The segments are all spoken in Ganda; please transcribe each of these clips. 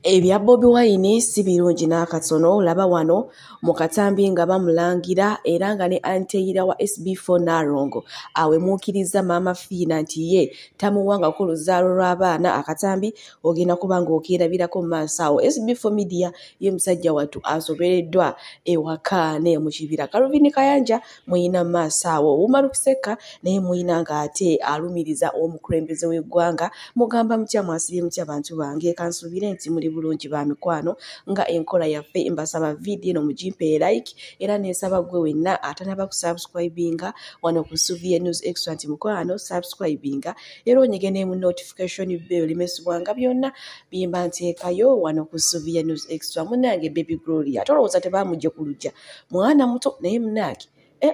Ebya Bobi Wine si birungi n'akatono. Laba wano mu katambi nga bamulangira era nga ne Anteira wa SB4 Narongo awemuukiriza Maama Fiina nti ye tamuwangako luzaalo lw'abaana. Akatambi ogenda kuba ng'okeerabirako mu maaso awo. SB4 Media ye musajja wattu asobereddwa ewaka ne mu kibira. Calvin Kayanja muyina mu maaso awo. Umaru Kiseka naye muyina ng'ate alumiriza omukulembeze w'eggwanga. Mugamba mutya, mwasibye mutya abantu bange? Kansuubire nti muli bulungi ba mikwano nga enkola yaffe. Mbasaba video eno mugimpe like era nesaba gwe wenna atanaba kusubscribinga wano ku Suvie News Extra nti mukwano subscribinga era onyegene mu notification bell limesibwanga byonna bimba nteekayo wano ku Suvie News Extra. Munange Baby Gloria atolowooza tebamujje ku luggya, mwana muto naye munange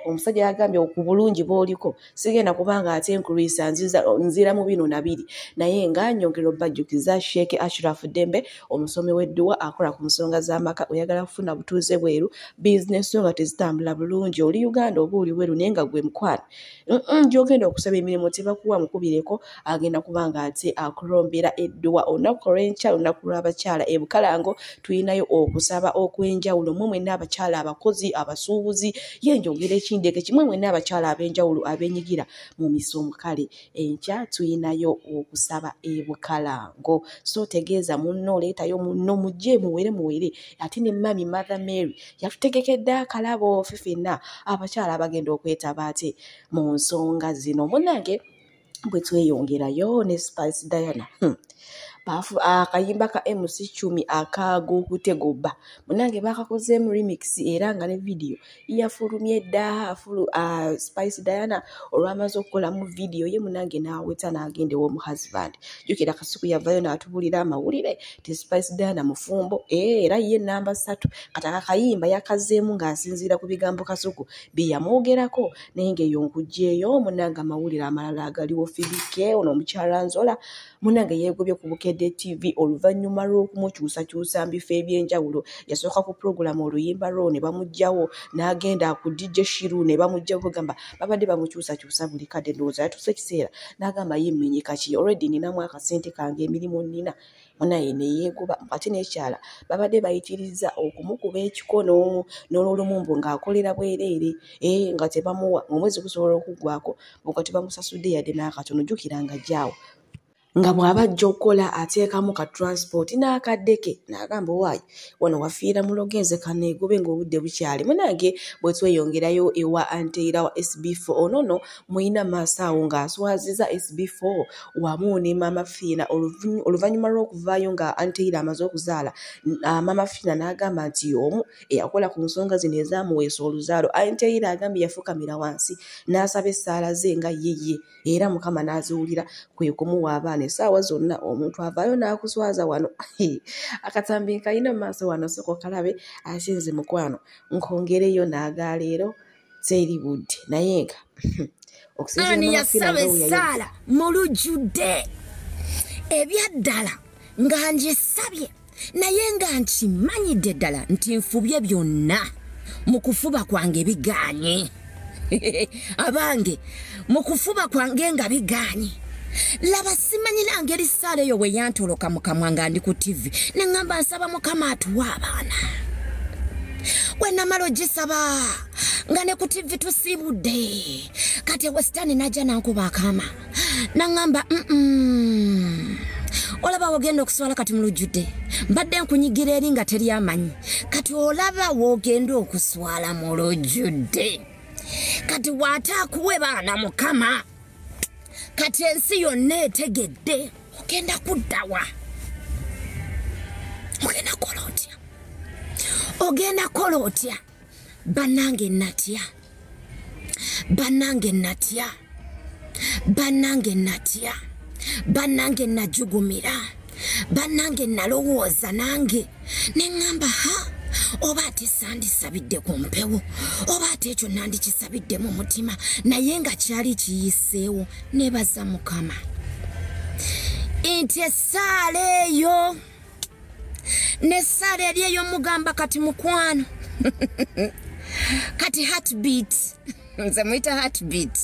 omusajja yagambye okubulungi bw'oliko sigenda kubanga ate nkulwisa nzira mu bino na biri. Naye nga nyongera obajjukiza Sheikh Ashraf Dembe omusomi w'edduwa akola ku nsonga z'amaka, oyagala kufuna butuuze bweru, bizinesi nga tezitambula bulungi, oli Uganda oba oli bweru naye nga gwe mukwano gy'ogenda okusaba emirimu tebakuwa mukubireko, agenda kubanga ate akulombera edduwa. Olunaku olw'enkya olunaku lw'abakyala e Bukalango tulinayo okusaba okw'enjawulo. Mwe mwenna abakyala abakozi abasuubuzi yenjogera ekindeke kimwe mwenna abakyala ab'enjawulo abenyigira mu misomo kale enkya tuyinayo okusaba e Bukalango. So tegeeza munno, leetayo munno, mujje muwere ate ne mami Mother Mary yatutegekedde akalabo ffe ffenna abakyala abagenda okwetaba ate mu nsonga zino. Munnange bwe tweyongerayo ne Spice Diana akayimba ka MC Chumi akagukute gobba munange bakakozeemu remix era nga ne video yafulumye dda Spice Diana olwamaze okukola mu video ye munange n'aweta n'agende wo mu husband. Jukira kasiku yavayo n'atubulira amawulire ti Spice Diana mufumbo era ye namba 3 kataka kayimba yakazeemu ng'asinziira ku bigambo kasuku byeyamwogerako naye ng'eyonkujjeeyo munange amawulire amalala agaliwo Fibike ono omukyala Nzola munange yeegobye ku Bukedde TV oluvannyuma lw'okumukyusakyusa mbifo ebyenjawulo. Yasooka ku program oluyimba lwo ne bamugjawo n'agenda ku DJ Shiru ne bamugjawo kugamba babadde bamukyusakyusa buli kadde ndowooza yatuse kiseera n'agamba yemmenyeka ki already ninamu akasente kange emirimu nnina munaye ne yeegoba ate n'ekyala babadde bayitiriza okumukuba ekikono n'olw'olumumbu ng'akolera bwereere nga tebamuwa omwezi gusobola okuggwako nga tebamusasudde yadde n'akatono. Jjukira nga jjaawo nga bw'abajja okukola ateekamu ka transport n'akaddeke n'agamba waayi wano wafiira mulogenze kaneegobe ng'obudde bukyali. Munange bwe tweyongerayo ewa Anteira wa SB4 onono muyina maaso awo ng'aswaziza SB4 wamu ne Maama Fiina oluvannyuma lw'okuvaayo nga Anteira amaze okuzaala. Maama Fiina n'agamba nti omu eyakola ku nsonga zino ezaamuweesa oluzaalo. Anteira agambye yafukamira wansi n'asaba essaala ze nga yeye era Mukama n'aziwulira kwe kumuwa abaana. Essaawa zonna omuntu avaayo n'akuswaza wano akatambi kayina mu maaso wano soko kalabe asinze mukwano nkongereyo n'agaleero teri budde naye nga ani yasaba essaala mu lujjudde ebyaddala nga njesabye naye nga nkimanyidde ddala nti nfubye byonna mu kufuba kwange bigaanye abange mu kufuba kwange nga bigaanye. Laba simanyira ngeri essaala eyo bwe yantoloka mu kamwa nga ndi ku TV ne ngamba nsaba Mukama atuwa abaana. Bwe namala ogisaba nga ne ku TV tusiibudde kati Western najja nankuba akaama nangamba olaba wogenda okuswala kati mu lujjudde mbadde nkunyigira eri nga teri amanyi kati olaba wogenda okuswala mu lujjudde kati waataakuwe baana Mukama kati ensi yonna etegedde ogenda kuddawa ogenda kola otya bannange bannange najugumira bannange nalowooza nange ne ngamba oba ate sandisabidde ku mpewo oba ate ekyo nandikisabidde mu mutima naye nga kyali kiyiseewo nebaza Mukama nti essaala eyo n'essaala eri eyo mugamba kati mukwano kati heartbeat nze muyita heartbeat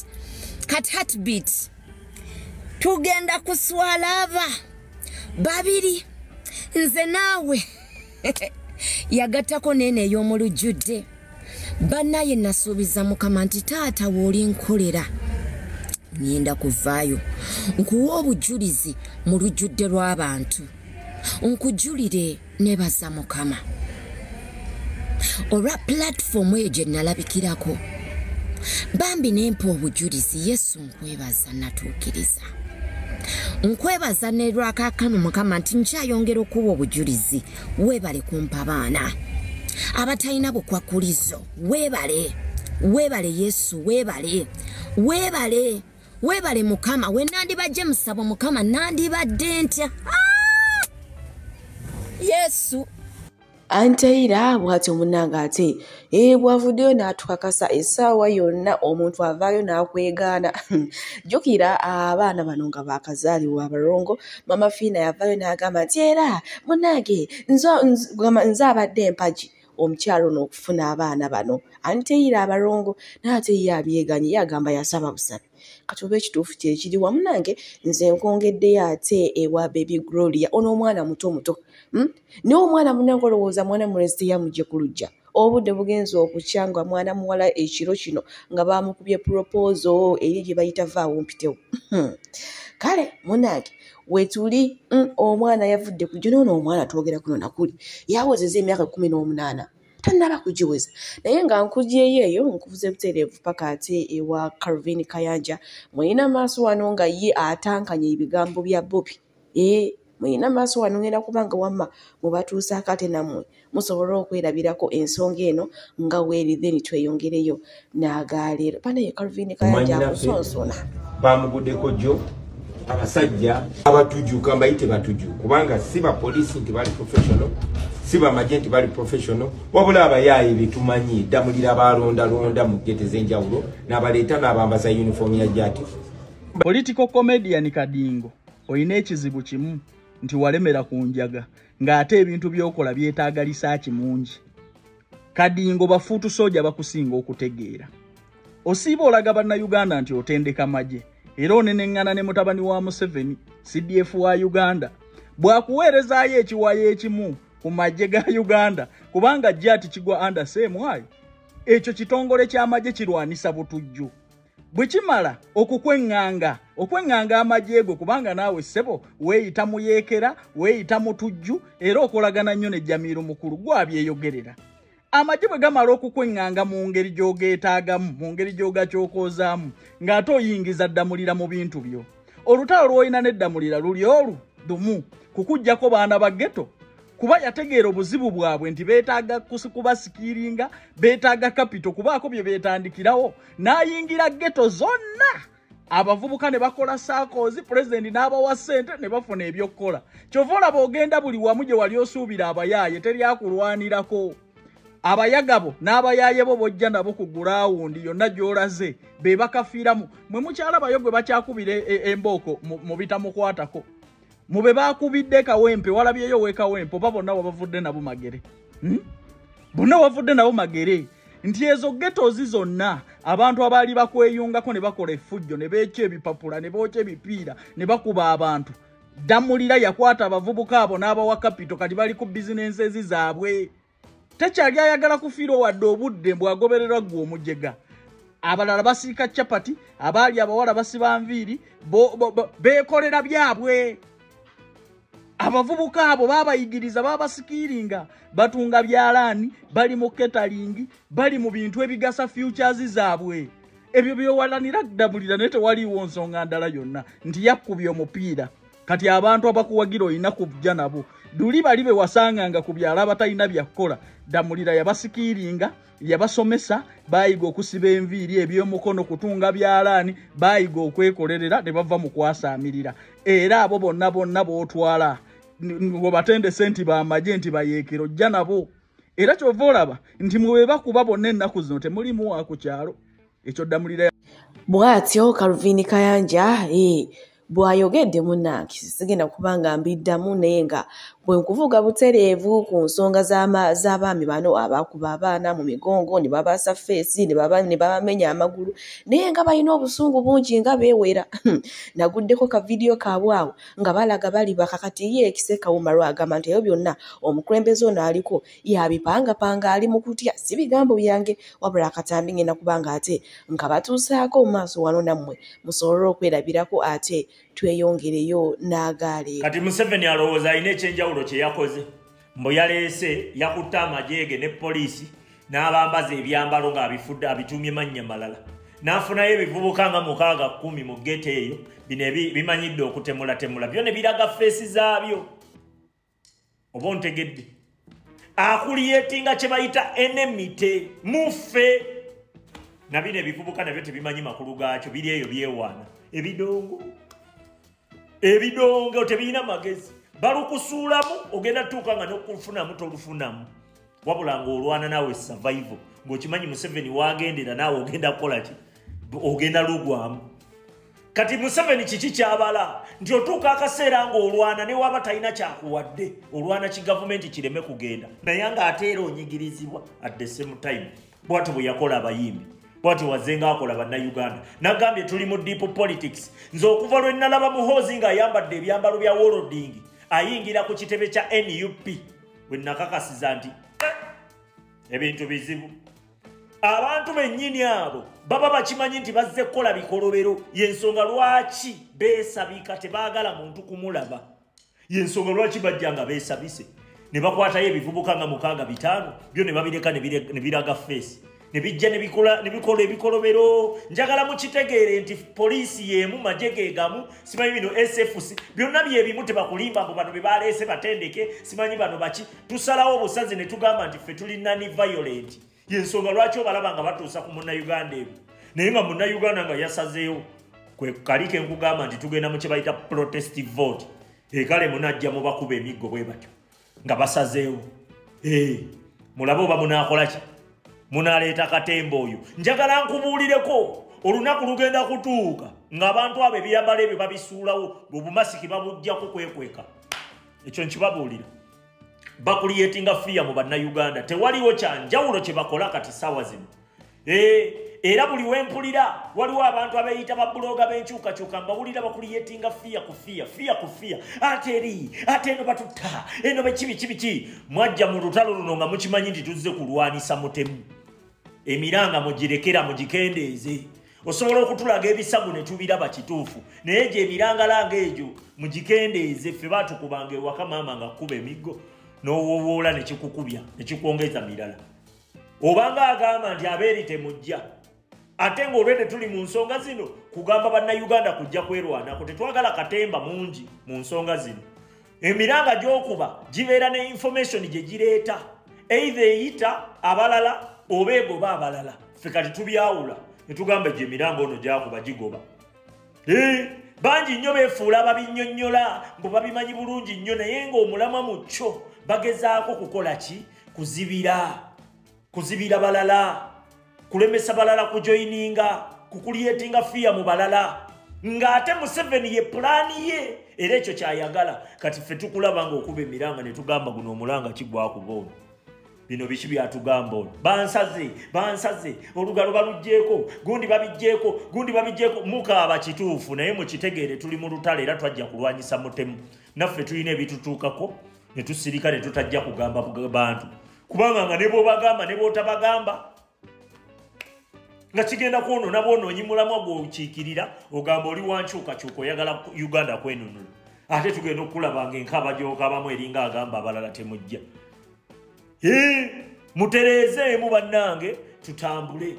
kati heartbeat tugenda kuswala aba babiri nze naawe yagattako nene ey'omulujjudde bannaye nasuubiza Mukama nti taata w'oli nkolera ngenda kuvaayo nkuwa obujulizi mu lujjudde lw'abantu nkujulire nebaza Mukama olwa platform eyo gye nalabikirako bambi nempa obujulizi Yesu nkwebaza natuukiriza nkwebaza ne lwakaakano Mukama nti nkyayongera okuwa obujulizi weebale kumpa baana abatalina bukwakulizo weebale Yesu weebale Mukama we nandibajje musabo Mukama nandibadde ntya Yesu Anteira bw'atyo munnanga ate bw'avuddeyo n'atukakasa essaawa yonna omuntu avaayo n'akwegaana jjukira abaana bano nga baakazaalibwa abalongo mama Fiina yavaayo n'agamba nti era munnange nze abadde empagi omukyalo n'okufuna abaana bano Anteira abalongo n'ate ye abyeganye yagamba yasaba busabe kati oba ekituufu kyekiri wamu nange nze nkwongeddeyo ate ewa Baby Gloria ono omwana muto niwe omwana munnange olowooza mwana mulezi yamugye ku luggya obudde bugenza okukya nga mwana muwala ekiro kino nga bamukubye proposal eri gye bayita vaawo mpitewo kale munnange wetuli omwana yavudde ku gyo noono omwana twogera kuno nakuli yawozeza emyaka 18 tannaba kugiweza naye nga nkugyeyo eyo nkuvuze butereevu paka ate ewa Calvin Kayanja mulina maaso wano nga ye atankanya ebigambo bya Bobby mulina maaso wano ngenda kubanga wamma mubatuusa akate nammwe musobole okwerabirako ensonga eno nga weeri then tweyongereyo n'agaleero banaye Calvin Kayanja akusonsona bamuguddeko jjo abasajja abatujuka mbayite batuju kubanga si ba police nti bali professional si ba magenti bali professional wabula abayayi bitumanyi damulira balonda mu gete zenjawulo n'abaleeta n'abambaza uniform ya jati political comedian Kadingo oyina ekizibu kimu nti walemera kunjaga ng'ate ebintu by'okola byetaaga lisaaki mungi Kadingo bafuutu soja bakusinga okutegeera osiiba olaga bannayuganda nti otendeka maje era onenengana ne mutabani wa Museveni CDF wa Uganda bwakuweerezaayo ekiwayo ekimu ku majje ga Uganda kubanga jati kigwa under same way ekyo kitongole ky'amajje kirwanisa butujju bwe kimala okwenganga amajje go kubanga naawe ssebo weeyita muyeekera weeyita mutujju era okolagana nnyo ne Jamiru mukulu gwabyeyogerera amajje bwe gamala okukwenganga mu ngeri gy'ogeetaagamu mu ngeri gy'ogakyokoozaamu ng'ate oyingiza ddamulira mu bintu byo olutalo lw'olina n'eddamulira luli oludumu kukuggyako baana ba ghetto kuba yategeera obuzibu bwabwe nti beetaaga kubasikiringa beetaaga kapito kubaako bye beetandikirawo n'ayingira ghetto zonna abavubuka ne bakola saakoozi pulezidenti n'abawa ssente ne bafuna ebyokkola kyova olaba ogenda buli wamu gye wali osuubira abayaaye teryakulwanirako abayagabo n'abayaaye bo bojja nabo ku gulawundi yonna gy'olaze be bakafiiramu mwe mukyalabayo gwe bakyakubira embooko mu bitamukwatako mube bakubidde kawempe walabyeyo wekawempe oba bonna wabavudde nabo magere bonna wavudde nabo magere nti ezo getozi zonna abantu abaali bakweyungako ne bakola effujjo ne beekya ebipapula ne bookya ebipiira ne bakuba abantu ddamulira yakwata abavubuka abo n'abawa kapito kati bali ku bizinensi ezi zaabwe tekyali ayagala kufiira wadde obudde bwagobererwa gwe omujega abalala basiika capati abaali abawala basiba nviiri beekolera byabwe abavubuka abo babayigiriza babasikiringa batunga byalaani bali mu catering bali mu bintu ebigasa futures zaabwe ebyo byowalanira ddamulira naye tewaliiwo nsonga ndala yonna nti yakkubye omupiira kati abantu abakuwagira olina kujja nabo duli bali be wasanganga ku byala abatalina byakkola ddamulira yabasikiringa yabasomesa bayiga okusiba enviiri eby'omukono kutunga byalaani bayiga okwekolerera ne bava mu kwasaamirira era abo bonna bootwala ngobatende senti bamagye nti bayeekero ojja nabo era kyova olaba nti mwe bakuba bonna ennaku zino temulimu wa ku kyalo ekyo ddamulira bw'atyo Calvin Kayanja bw'ayogedde munnange sigenda kubanga mbiddamu naye nga bwe nkuvuga butereevu ku nsonga z'abaami bano abakuba abaana mu migongo ne babaasa feesi ne babamenya amagulu naye nga balina obusungu bungi nga beewera naguddeko ka vidiyo kaabwe awo nga balaga bali bakakati ye Kisee Kawuma agamba nti ebyo byonna omukulembeze ono aliko yabipangapanga ali mu kutya si bigambo byange wabula akatambi ngenda kubanga ate nga batuusaako mu maaso wano nammwe musobole okwerabirako ate tweyongereyo n'agaale. Kati Museveni alowooza alina ekyenjawulo kye yakoze mbo yaleese yakutte amajeege ne poliisi n'abambaza ebyambalo ng'abifudde abitumye mannya malala n'afunayo ebivubuka nga 610 mu gete eyo bino bimanyidde okutemulatemula byo ne biraga feesi zaabyo oba ontegedde akuliyetinga kye bayita enemite mufe na bino ebivubuka nabyo tebimanyi makulu gaakyo biri eyo byewaana ebidongo tebirina magezi balukusuulamu ogenda tuuka nga n'okufunamu tolufunamu wabula ng'olwana naawe survival ng'okimanyi Museveni waagendera naawe ogenda kukola ki ogenda lugwamu. Kati Museveni kiki kyabala nti otuuka akaseera ng'olwana ne waba talina kyakuwadde olwana ki gavumenti kireme kugenda naye ng'ate era onyigirizibwa at the same time bw'atyo bwe yakola abayimbi bw'atyo wazenga akola bannayuganda nagambye tuli mu deep politics nze okuva lwe nalaba Muhoozi ng'ayambadde ebyambalo bya Worlding ayingira ku kitebe kya NUP we nakakasiza nti ebintu bizibu abantu bennyini abo baba bakimanyi nti bazze kukola bikolobero yensonga lwaki beesabika tebaagala muntu kumulaba yensonga lwaki bajja nga beesabise ne bakwatayo ebivubuka nga 605 byo ne babireka ne biraga feesi ne bijja ne bikola ebikolobero njagala mukitegeere nti poliisi yeemu majege gamu simanyi bino SFC byonna byebimu tebakulimba mbu bano bebaleese batendeke simanyi bano baki tusalawo obusazi ne tugamba nti ffe tuli nani violent yensonga lwaki obalaba nga batuusa ku munnayuganda ebyo naye nga munnayuganda nga yasazeewo kwe kalike nkugamba nti tugenda mu kye bayita protest vote kale munajja mubakuba emiggo bwe batyo nga basazeewo mulabe oba munaakola ki munaleeta katemba oyo njagala nkubuulireko olunaku lugenda kutuuka ng'abantu abo ebyambalo ebyo babisuulawo obumasiki babujjako kwekweka ekyo nkibabuulira bakuliyetinga fiya mu bannayuganda tewaliwo kyanjawulo kye bakola kati ssaawa zino era buli wempulira waliwo abantu abeeyita babuloga b'enkyukakyuka mbawulira bakuliyetinga fiya ku fiya ate eri ate eno batutta eno bekibiki mwajja mu lutalo luno nga mukimanyi nti tuzze kulwanisa mutemu emiranga mugirekera mugikendeeze osobola okutulaga ebisago ne tubiraba kituufu naye gye emiranga langa egyo mugikendeeze ffe baatukubanga ewaka maama nga kkuba emiggo n'owowoola ne kikukubya ne kikwongeza mirala obanga agamba nti abeeri temujja ate ng'olwedde tuli mu nsonga zino kugamba bannayuganda kujja kwerwanako tetwagala katemba mungi mu nsonga zino emiranga gy'okuba gibeera ne information gye gireeta either eyita abalala oba egoba abalala ffe kati tubyawula ne tugamba gye emiranga ono gyakuba gigoba bangi nnyo beefuula babinnyonnyola mbu babimanyi bulungi nnyo naye ng'omulamwa mu kyo bagezaako kukola ki kuzibira balala kulemesa balala kujoyininga kukuliyetinga fiya mu balala ng'ate Museveni ye pulaani ye era ekyo kyayagala kati ffe tukulaba ng'okuba emiranga ne tugamba guno omulanga kigwakuba ono bino biki byatugamba ono bansaze olugalo balugjeeko gundi babijjeeko mukaaba kituufu naye mukitegeere tuli mu lutalo era twajja kulwanyisa mutemu naffe tulina ebitutuukako ne tusirika ne tutajja kugamba bantu kubanga nga ne bw'obagamba ne bw'otabagamba nga kigenda kwonoona bwonoonyi mulamwa gw'okiikirira ogamba oli wankyukakyuka oyagala Uganda kwenunula ate tugenda okulaba ng'enkaba gy'okabamu eringa agamba abalala temujja mutereezeemu bannange tutambule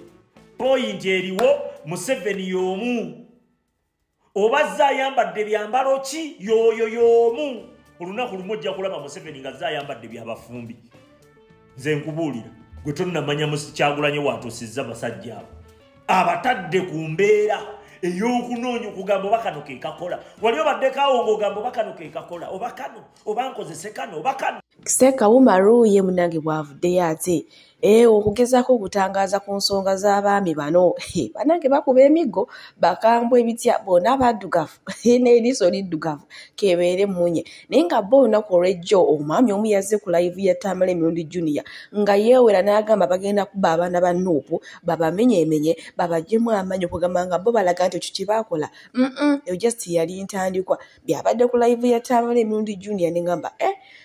poyinti eriwo Museveni y'omu oba ayambadde byambalo ki yoyo y'omu olunaku lumu ojja kulaba Museveni nga ayambadde byabafumbi nze nkubuulira gwe tonnamanya Kyagulanyi watuusizza basajja abo abatadde ku mbeera ey'okunoonya okugamba oba kano ke kakola wali obaddeko awo ng'ogamba oba kano ke kakola oba kano oba nkozese kano oba kano Kisee Kawuma ye munange bw'avuddeyo ate okugezaako okutangaza ku nsonga z'abaami bano banange bakuba emiggo bakambwa ebitya bona abaddugavu n'eriiso liddugavu kebeere munye naye nga bo olunaku olw'ejjo omwami omu yazze ku live ya Tamale Emirundi Junior nga yeewera n'agamba bagenda kuba abaana ba Nuupu babamenyeemenye babaggyemu amaanyi okugamba nga bo balaga nti ekyo kye baakola eyo just yali ntandikwa byabadde ku live ya Tamale Emirundi Junior ne ngamba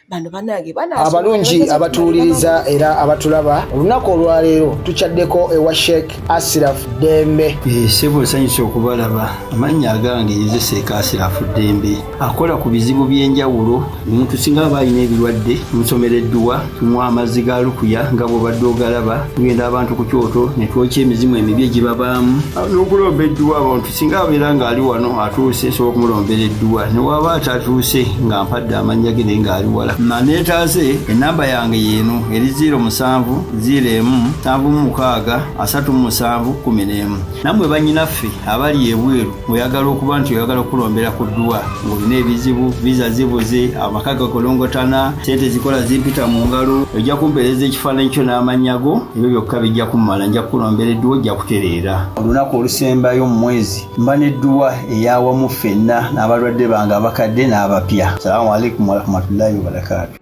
bano banange abalungi abatuwuliriza era abatulaba olunaku olwaleero tukyaddeko ewa Sheikh Ashraf Dembe sebo sanyusa okubalaba amannya agange yeze Sheikh Ashraf Dembe akola ku bizibu by'enjawulo omuntu singa aba alina ebirwadde musomereddwa tumuwa amazzi ga lukuya nga bw'obadde ogalaba tugenda abantu ku kyoto ne twokya emizimu emibi egibabaamu n'okulomba edduwa abantu singa abeera ng'ali wano atuuse sobola okumulombera edduwa ne waba atatuuse nga mpadde amannya ge naye ng'ali wala neetaase enamba yange yeeno eri 0707763711 nammwe bannyinaffe abali ebweru oyagala okuba nti oyagala okulombera ku dduwa ng'olina ebizibu viza zibuze amaka gakolongotana sente zikola zimpita mu ngalo ojja kumpeereza ekifaananyi kyo n'amannya go ebyo byokka bijja kummala nja kukulombera edduwa ojja kutereera olunaku olusembayo mu mwezi mba n'edduwa eyawamu ffenna n'abalwadde bange abakadde n'abapya. Salaamu alaikum warahmatullahi wabarakatuh.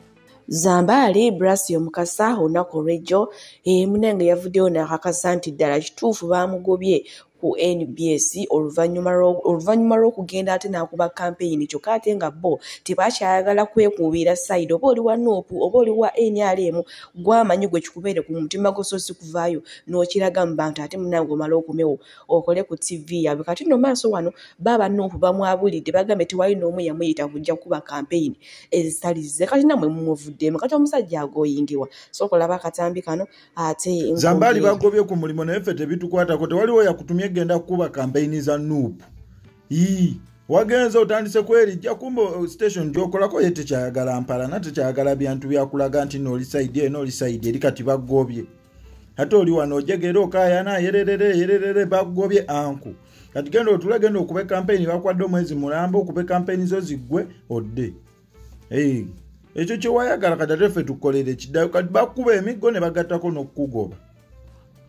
Zambali Brasio Mukasa olunaku olw'ejjo munange yavuddeyo n'akakasa nti ddala kituufu baamugobye ku NBS oluvannyuma lw'okugenda ate n'akuba kampeyini kyokka ate nga bo tebakyayagala kwekuubira sayidi oba oli wa Nuupu oba oli wa NRM gwamanyi gwe kikubeere ku mutima gososi kuvaayo n'okiraga mu bantu ate munange omala okumewo okole ku TV yaabwe kati no maaso wano baba Nuupu bamwabulidde bagambe tewali n'omu yamuyita kujja kuba kampeyini ezitalize kati namwe mumuvuddemu kati omusajja agoyingibwa so okulaba akatambi kano ate Zambali bagobye ku mulimu naye ffe tebitukwatako tewaliwo yakutumye genda kuba campaign za Nuupu wagenza otandise kwerijja kumbo station gyokolako ye tekyayagala mpala na tekyayagala byantu byakulaga nti n'oli side n'oli side eri kati bagobye ate oli wano ojegera okayana yererere bagobye anku kati genda otulagenda okube campaign bakwadde omwezi mulambo okube campaign zo ziggwe odde ekyo kye wayagala kati ate ffe tukolere kiddayo kati bakuba emiggo ne bagattako n'okukugoba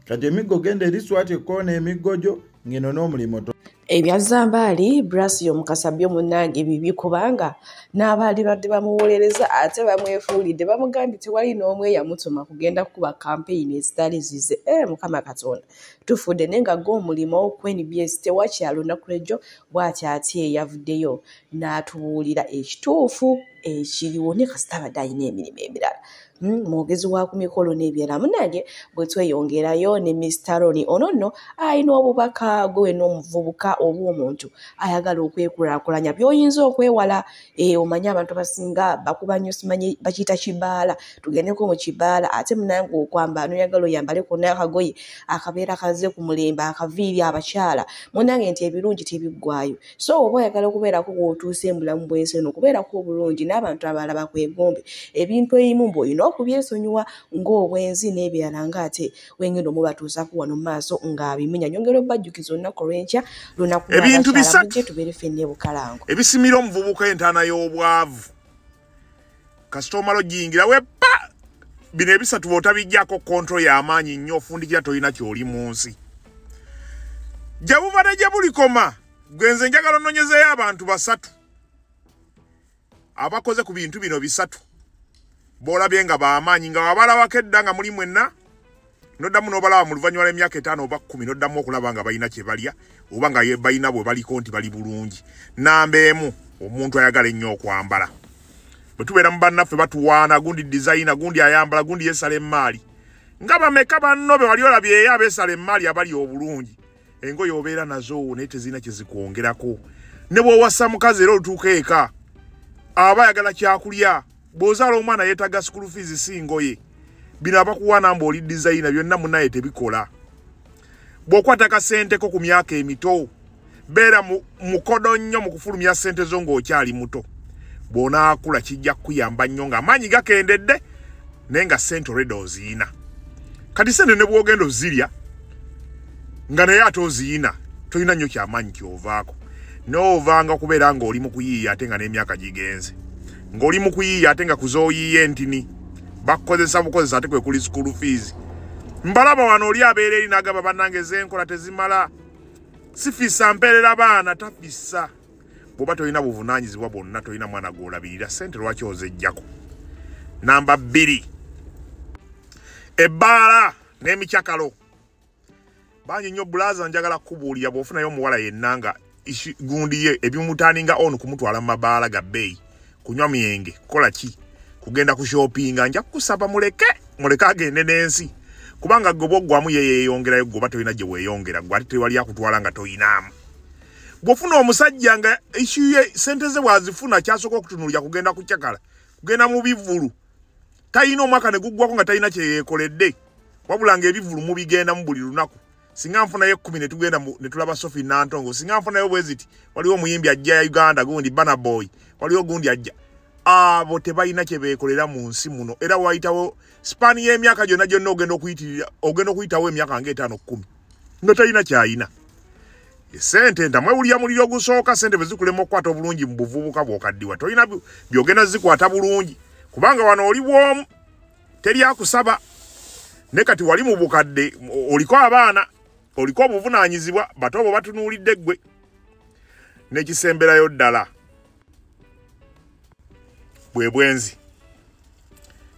kati emiggo genda eriswati ekkoona emiggo gyo ngeno n'omulimo ebya Zambali Brasio Mukasa byo munnange bibi kubanga n'abaali badde bamuwolereza ate bamwefuulidde bamugambye tewali n'omu eyamutuma kugenda kuba kampeyini ezitali zize Mukama Katonda tufudde naye nga gw'omulimo ku NBS tewakyalo olunaku lw'ejjo bw'ati ate yavuddeyo n'atubuulira ekituufu ekiriwo ne kasita abadde alina emirimu emirala mwogezi wa ku mikolo n'ebirala munnange bwe tweyongerayo ne Mr. Roni ono nno alina obubaka gwe n'omuvubuka oba omuntu ayagala okwekulaakulanya by'oyinza okwewala omanye abantu basinga bakuba nnyo simanyi bakiyita kibaala tugendeko mu kibaala ate munnange okwamba noyagala oyambaleko n'akagoye akabeera kaze ku mulembe akaviiri abakyala munnange nti ebirungi tebiggwayo so oba oyagala okubeerako bw'otuuse mubulamu bw'ensi eno okubeerako obulungi n'abantu abalala bakwegombe ebintu ebimu mb'olina okubyesonyiwa ng'obwenzi n'ebirala ng'ate wengenda omubatuusako wano mu maaso ng'abimenya nyongera obbajjukiza olunaku olw'enkya lunaku ebintu bisatu tubeere ffenna ebukalango ebisimira omuvubuka entaana y'obwavu kasita omala ogiyingira weppa bino ebisatu bw'otabijjako kontrol y'amaanyi nnyo ofundikira tolina ky'oli mu nsi gye buva ne gye bulikoma gwenze njagala onnonyezeeyo abantu basatu abakoze ku bintu bino bisatu b'olabye nga b'amaanyi nga wabalabako edda nga muli mwenna noddamu n'obalaba mu luvannyuma lw'emyaka 5 oba 10 noddamu okulaba nga balina kye balya oba nga balina bwe baliko nti bali bulungi namba emu omuntu ayagala ennyo okwambala bwe tubeera mu bannaffe batuwaana gundi designer gundi ayambala gundi yeesala emmaali nga bameka banno be wali olabyeyo abeesala emmaali abali obulungi engoye obeera nazo naye tezirina kye zikwongerako ne bw'owassa mukazi era olutuuka eka aba ayagala kyakulya bw'ozaala omwana yeetaga school fees si ngoye bino abakuwaana mbu oli designer byonna munnaye tebikola bw'okwata kasenteko ku myaka emito beera mukodo nnyo mu kufulumya ssente zo ng'okyali muto bw'onaakula kijja kukuyamba nnyo ng'amaanyi gakendedde naye nga ssente olwedde oziina kati ssente ne bw'ogenda ozirya nga naye ate oziina tolina nnyo kyamaanyi kyovaako n'ovanga okubeera ng'oli mu kuyiiya ate nga n'emyaka gigenze ng'oli mu kuyiiya ate nga kuzooyiiya entini bakukozesa bukozesa ate kwe kuli school fees Mbalaba wano oli abeera eri n'agamba bannange zenkola tezimala. Sifisa mperera baana tafisa. Bw'oba tolina buvunaanyizibwa bwonna tolina mwana gw'olabirira ssente lwaki ozeggyako. Namba 2. Ebbaala n'emikyakalo. Banyi nnyo bulaza njagala kubuulira bw'ofunayo omuwala yenna nga gundi ye ebimutaaninga onu kumutwala mu mabaala ga bbeeyi. Kunywa myenge, kola ki? Kugenda ku shoppinga nja kusaba muleke agende n'ensi. Kubanga gwe bw'oggwamu ye yeeyongerayo gwe oba tolina gye weeyongera gwe ate tewali akutwala nga toyinaamu. Bw'ofuna omusajja nga issuye ssente ze bw'azifuna kyasooka okutunuulira kugenda ku kyakala, kugenda mu bivulu. Tayina omwaka ne guggwako nga tayina kye yeekoledde. Wabula ng'ebivulu mubigenda mu buli lunaku. Singa nfunayo 10 ne tugenda ne tulaba Sophie Nantongo. Singa nfunayo bweziti waliwo omuyimbi ajja ya Uganda gundi Burna Boy. Waliwo gundi ajja. Abo tebalina kye beekolera mu nsi muno. Era wayitawo span y'emyaka gyonna ogenda okuyitawo emyaka nga 5-10. Nga talina kyayina. Sente ntamwewulira muliro gusooka sente bwe zikulema okukwata obulungi mu buvubuka bw'okaddiwa. Tolina byogenda zikwata bulungi. Kubanga wano oli bw'omu teri akusaba. Ne kati wali mu bukadde oliko abaana. Oliko obuvunaanyizibwa bato bo batunuulidde ggwe. N'ekisemberayo ddala. Bwe bwenzi.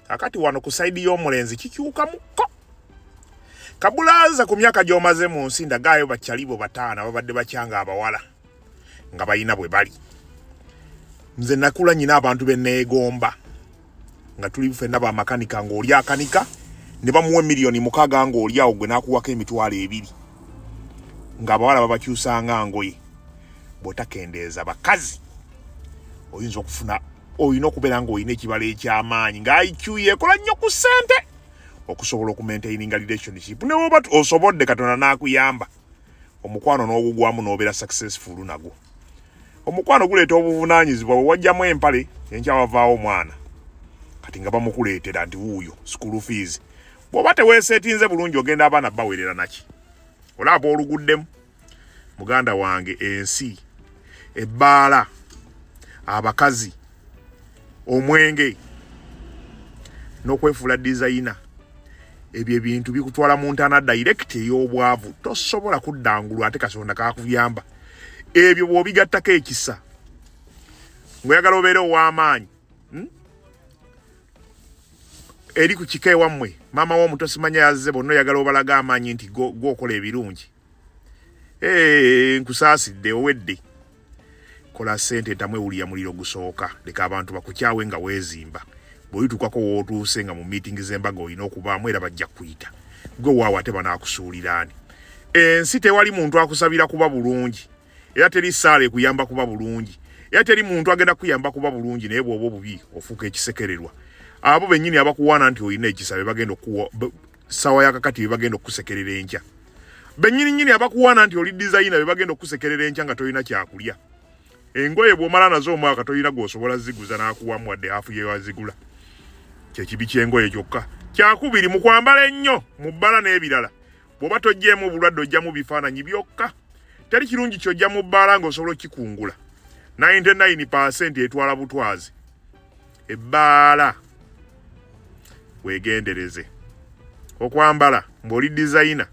Kakati wano ku saidi y'omulenzi kikyuka mukko. Kabulaza ku myaka gy'omaze mu nsi ndagaayo bakyalibo 5 babadde bakyanga abawala nga bayina bwe bali. Nze nakula nyina abantu benneegomba nga tuli ffenna ba makanika ng'oli akanika ne bamuwa miliyoni 6 ng'oli awo gwe n'akuwako emitwalo 2 ng'abawala babakyusanga ngoye. Bw'otakendeeza bakazi oyinza okufuna oyina okubeera ng'olina ekibala eky'amaanyi ng'ayikyuye ekola nnyo ku ssente okusobola okumaintaininga relationship ne bw'oba osobodde Katonda n'akuyamba omukwano n'ogugwamu n'obeera successful nagwo. Omukwano guleeta obuvunaanyizibwa bwe wajjamu empale enkya wavaawo omwana kati nga bamukuleetera nti wuuyo school fees. Bw'oba teweeseetinze bulungi ogenda abaana baweerera naki. Olaba oluguddemu muganda wange ensi ebbaala abakazi omwenge n'okwefuula designer ebyo ebintu bikutwala mu ntana direct ey'obwavu tosobola kuddangulwa ate Katonda kakuyamba. Ebyo bw'obigattako ekisa ng'oyagala obeere ow'amaanyi eri ku kika ewammwe maama w'omuto simanya yazze bonna oyagala obalaga amaanyi nti gw'okola ebirungi. Nkusaasidde owedde. Kola ssente entamwewulira muliro gusooka. Leka abantu bakukyawe nga weezimba. Bw'oyitukako w'otuuse nga mu meeting z'embaga olina okubaamu era bajja kuyita. Gwe waawo ate banaakusuuliraani. Ensi tewali muntu akusabira kuba bulungi. Era teri ssaala ekuyamba kuba bulungi. Era teri muntu agenda kuyamba kuba bulungi naye bw'oba obubi ofuuka ekisekererwa. Abo bennyini abakuwaana nti olina ekisa be bagenda okuwa ssawa yakakati be bagenda okusekerera enkya. Bennyini abakuwaana nti oli designer be bagenda okusekerera enkya nga tolina kyakulya. Engoye bw'omala nazo omwaka tolina gw'osobola ziguza n'akuwamu wadde hafu ye wazigula. Kyekibi ky'engoye kyokka. Kyakubiri mu kwambala ennyo mu bbala n'ebirala. Bw'oba toggyeemu bulwadde ojjamu bifaananyi byokka. Teri kirungi ky'ojja mu bbaala ng'osobola okikungula. 99% etwala butwazi. Ebbaala weegendereze. Okwambala ng'oli designer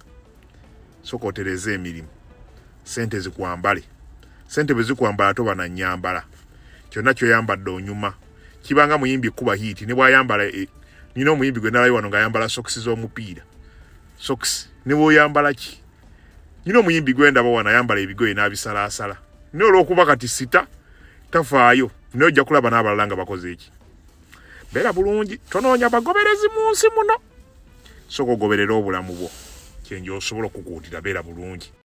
sokotereze emirimu. Sente zikwambale. Sente bwe zikwambala toba na nnyambala. Kyonna ky'oyambadde onyuma. Kibanga muyimbi kuba hiti ne bw'ayambala nina omuyimbi gwe nalayo wano ng'ayambala sokisi z'omupiira. Sokisi ne bw'oyambala ki? Nina omuyimbi gwe ndaba wano ayambala ebigoye n'abisalaasala. Ne olw'okuba kati sita tafaayo. Ne ojja kulaba n'abalala nga bakoze eki. Beera bulungi tonoonya bagoberezi mu nsi muno. Soko goberera obulamu bwo. Kyenjo osobola okukuutira beera bulungi.